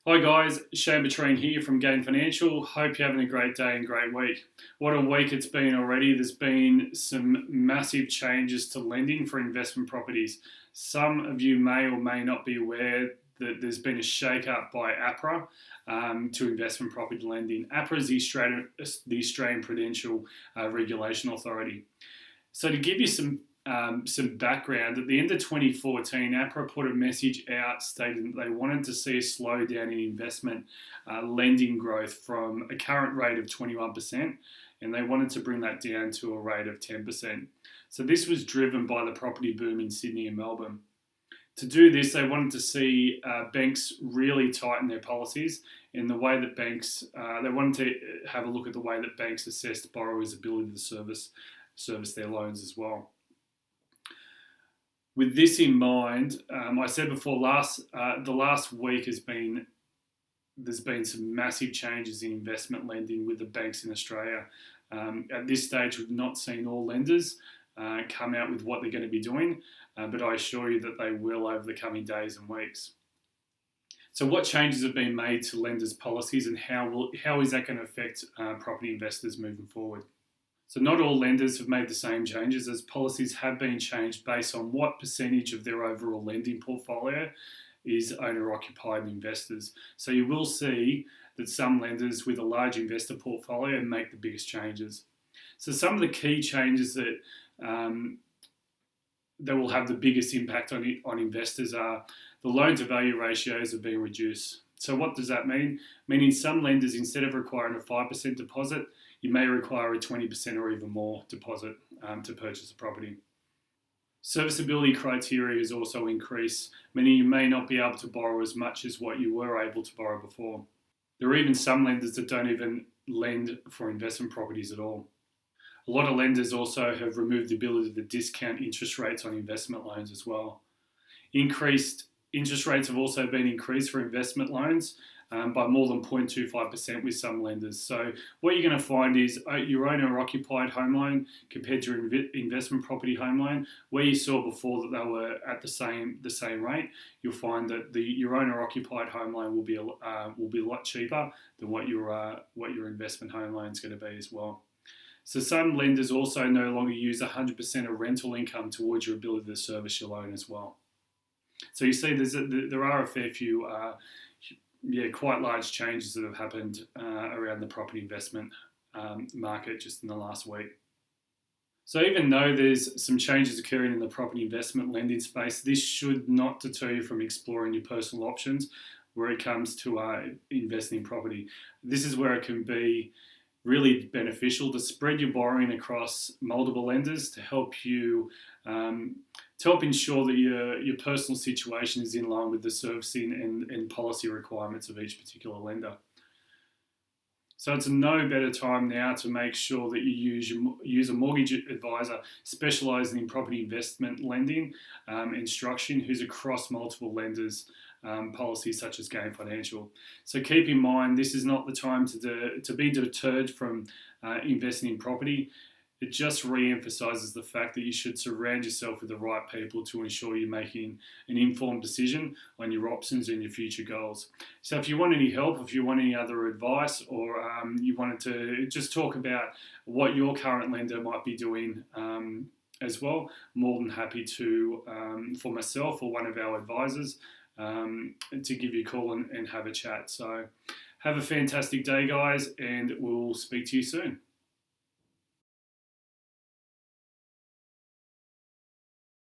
Hi guys, Shane Betrain here from Gain Financial. Hope you're having a great day and great week. What a week it's been already. There's been some massive changes to lending for investment properties. Some of you may or may not be aware that there's been a shake-up by APRA to investment property lending. APRA is the Australian Prudential Regulation Authority. So to give you some background, at the end of 2014, APRA put a message out stating that they wanted to see a slowdown in investment lending growth from a current rate of 21%, and they wanted to bring that down to a rate of 10%. So this was driven by the property boom in Sydney and Melbourne. To do this, they wanted to see banks really tighten their policies in the way that they wanted to have a look at the way that banks assessed borrowers' ability to service their loans as well. With this in mind, I said before, the last week there's been some massive changes in investment lending with the banks in Australia. At this stage, we've not seen all lenders come out with what they're going to be doing, but I assure you that they will over the coming days and weeks. So what changes have been made to lenders' policies, and how is that going to affect property investors moving forward? So not all lenders have made the same changes, as policies have been changed based on what percentage of their overall lending portfolio is owner-occupied investors. So you will see that some lenders with a large investor portfolio make the biggest changes. So some of the key changes that will have the biggest impact on investors are the loan-to-value ratios have been reduced. So what does that mean? Meaning some lenders, instead of requiring a 5% deposit, you may require a 20% or even more deposit to purchase a property. Serviceability criteria has also increased, meaning you may not be able to borrow as much as what you were able to borrow before. There are even some lenders that don't even lend for investment properties at all. A lot of lenders also have removed the ability to discount interest rates on investment loans as well. Increased interest rates have also been increased for investment loans by more than 0.25% with some lenders. So what you're going to find is your owner-occupied home loan compared to your investment property home loan, where you saw before that they were at the same rate, you'll find that your owner-occupied home loan will be a lot cheaper than what your investment home loan is going to be as well. So some lenders also no longer use 100% of rental income towards your ability to service your loan as well. So you see there are a fair few quite large changes that have happened around the property investment market just in the last week. So even though there's some changes occurring in the property investment lending space, this should not deter you from exploring your personal options where it comes to investing in property. This is where it can be really beneficial to spread your borrowing across multiple lenders to help ensure that your personal situation is in line with the servicing and policy requirements of each particular lender. So it's no better time now to make sure that you use a mortgage advisor specialising in property investment lending instruction who's across multiple lenders policies such as Gain Financial. So keep in mind, this is not the time to be deterred from investing in property. It just re-emphasises the fact that you should surround yourself with the right people to ensure you're making an informed decision on your options and your future goals. So if you want any help, if you want any other advice, or you wanted to just talk about what your current lender might be doing as well, more than happy to, for myself or one of our advisors, to give you a call and have a chat. So have a fantastic day, guys, and we'll speak to you soon.